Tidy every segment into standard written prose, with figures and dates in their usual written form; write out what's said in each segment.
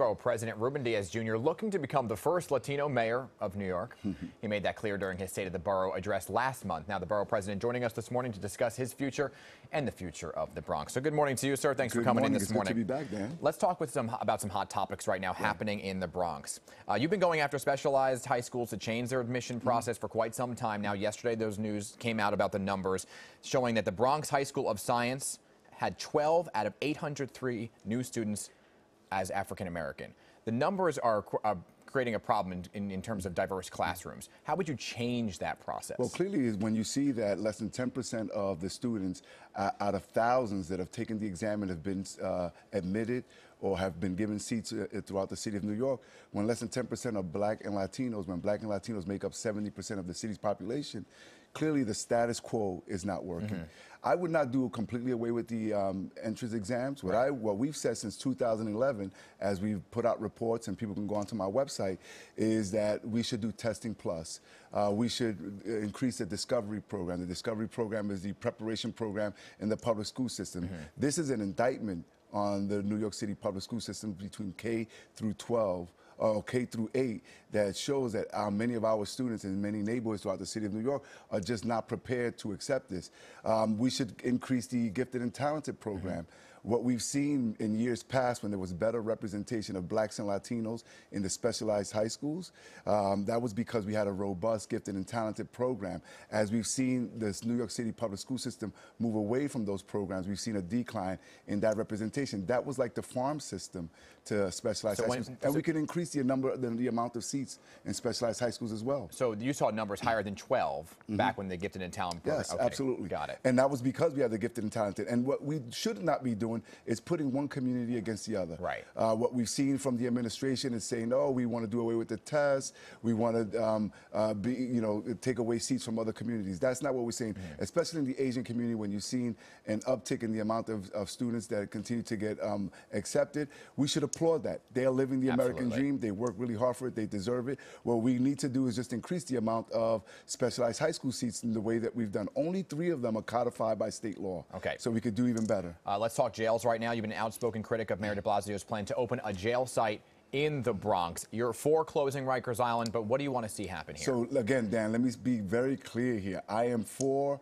Borough President Ruben Diaz Jr. looking to become the first Latino mayor of New York. He made that clear during his State of the Borough address last month. Now the Borough President joining us this morning to discuss his future and the future of the Bronx. So good morning to you, sir. Thanks for coming in this morning. Good to be back, Dan. Let's talk about some hot topics right now happening in the Bronx. You've been going after specialized high schools to change their admission process for quite some time now. Yesterday, those news came out about the numbers showing that the Bronx High School of Science had 12 out of 803 new students as African American. The numbers are creating a problem in terms of diverse classrooms. How would you change that process? Well, clearly, when you see that less than 10% of the students out of thousands that have taken the exam and have been admitted or have been given seats throughout the city of New York, when less than 10% are Black and Latinos, when Black and Latinos make up 70% of the city's population, clearly the status quo is not working. I would not do completely away with the entrance exams. What we've said since 2011, as we've put out reports and people can go onto my website, is that we should do testing plus. We should increase the discovery program. The discovery program is the preparation program in the public school system. This is an indictment on the New York City public school system between K through 12. Or K through 8, that shows that many of our students in many neighborhoods throughout the city of New York are just not prepared to accept this. We should increase the gifted and talented program. What we've seen in years past when there was better representation of Blacks and Latinos in the specialized high schools, that was because we had a robust gifted and talented program. As we've seen this New York City public school system move away from those programs, we've seen a decline in that representation. That was like the farm system to specialized high schools. And we could increase the amount of seats in specialized high schools as well. So you saw numbers higher than 12 back when the gifted and talented program. Yes, absolutely. Got it. And that was because we had the gifted and talented. And what we should not be doing is putting one community against the other. Right. What we've seen from the administration is saying, oh, we want to do away with the test. We want to take away seats from other communities. That's not what we're saying, especially in the Asian community. When you've seen an uptick in the amount of students that continue to get accepted, we should applaud that. They are living the American dream. They work really hard for it. They deserve it. What we need to do is just increase the amount of specialized high school seats in the way that we've done. Only 3 of them are codified by state law. Okay. So we could do even better. Let's talk jails right now. You've been an outspoken critic of Mayor de Blasio's plan to open a jail site in the Bronx. You're for closing Rikers Island, but what do you want to see happen here? So again, Dan, let me be very clear here. I am for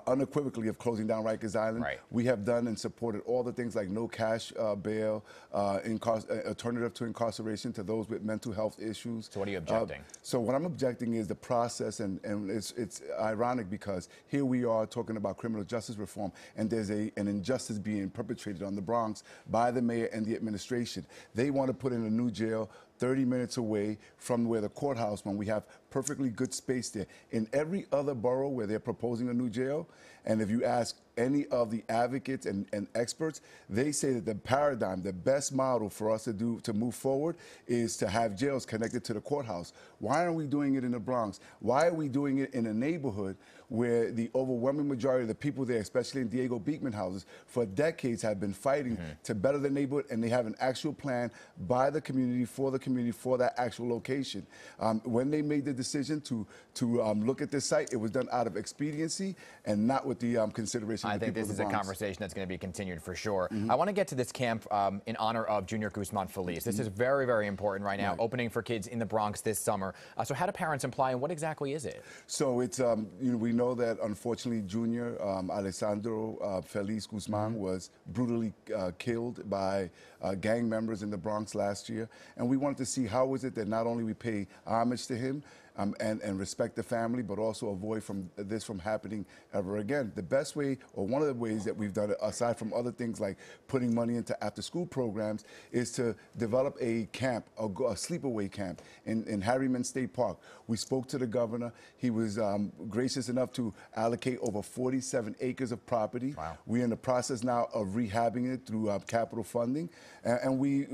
unequivocally of closing down Rikers Island. Right. We have done and supported all the things like no cash bail, alternative to incarceration to those with mental health issues. So what are you objecting? So what I'm objecting is the process, and it's ironic because here we are talking about criminal justice reform, and there's an injustice being perpetrated on the Bronx by the mayor and the administration. They want to put in a new jail 30 minutes away from where the courthouse, when we have perfectly good space there. In every other borough where they're proposing a new jail, and if you ask any of the advocates and experts, they say that the paradigm, the best model for us to move forward is to have jails connected to the courthouse. Why aren't we doing it in the Bronx? Why are we doing it in a neighborhood where the overwhelming majority of the people there, especially in Diego Beekman houses, for decades have been fighting to better the neighborhood, and they have an actual plan by the community, for that actual location. When they made the decision to look at this site, it was done out of expediency and not with the consideration. I think this is a conversation that's going to be continued for sure. I want to get to this camp in honor of Junior Guzman Feliz. This is very, very important right now, opening for kids in the Bronx this summer. So how do parents apply, and what exactly is it? So it's, we know that unfortunately Junior Alessandro Feliz Guzman was brutally killed by gang members in the Bronx last year. And we wanted to see how is it that not only we pay homage to him, and respect the family, but also avoid this from happening ever again. The best way, or one of the ways that we've done it, aside from other things like putting money into after-school programs, is to develop a camp, a sleepaway camp in Harriman State Park. We spoke to the governor. He was gracious enough to allocate over 47 acres of property. Wow. We're in the process now of rehabbing it through capital funding, and we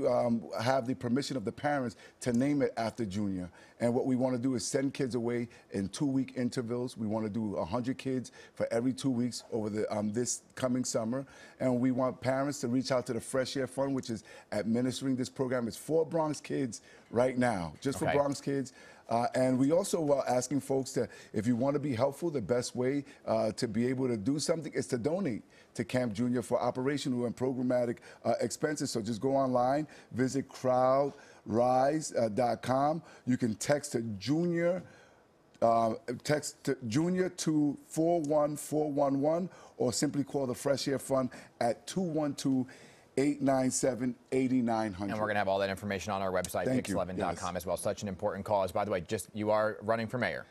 have the permission of the parents to name it after Junior. And what we want to do is send kids away in 2-week intervals. We want to do 100 kids for every 2 weeks over the this coming summer. And we want parents to reach out to the Fresh Air Fund, which is administering this program. It's for Bronx kids right now, just for Bronx kids. And we also are asking folks to, if you want to be helpful, the best way to be able to do something is to donate to Camp Junior for operational and programmatic expenses. So just go online, visit crowdrise.com. You can text to Junior. Text Junior to 41411 or simply call the Fresh Air Fund at 212-897-8900. And we're going to have all that information on our website, pix11.com as well. Such an important cause. By the way, you are running for mayor.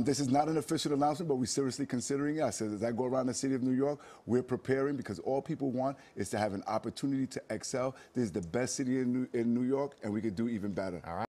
This is not an official announcement, but we're seriously considering it. As I go around the city of New York, we're preparing because all people want is to have an opportunity to excel. This is the best city in New York, and we could do even better. All right.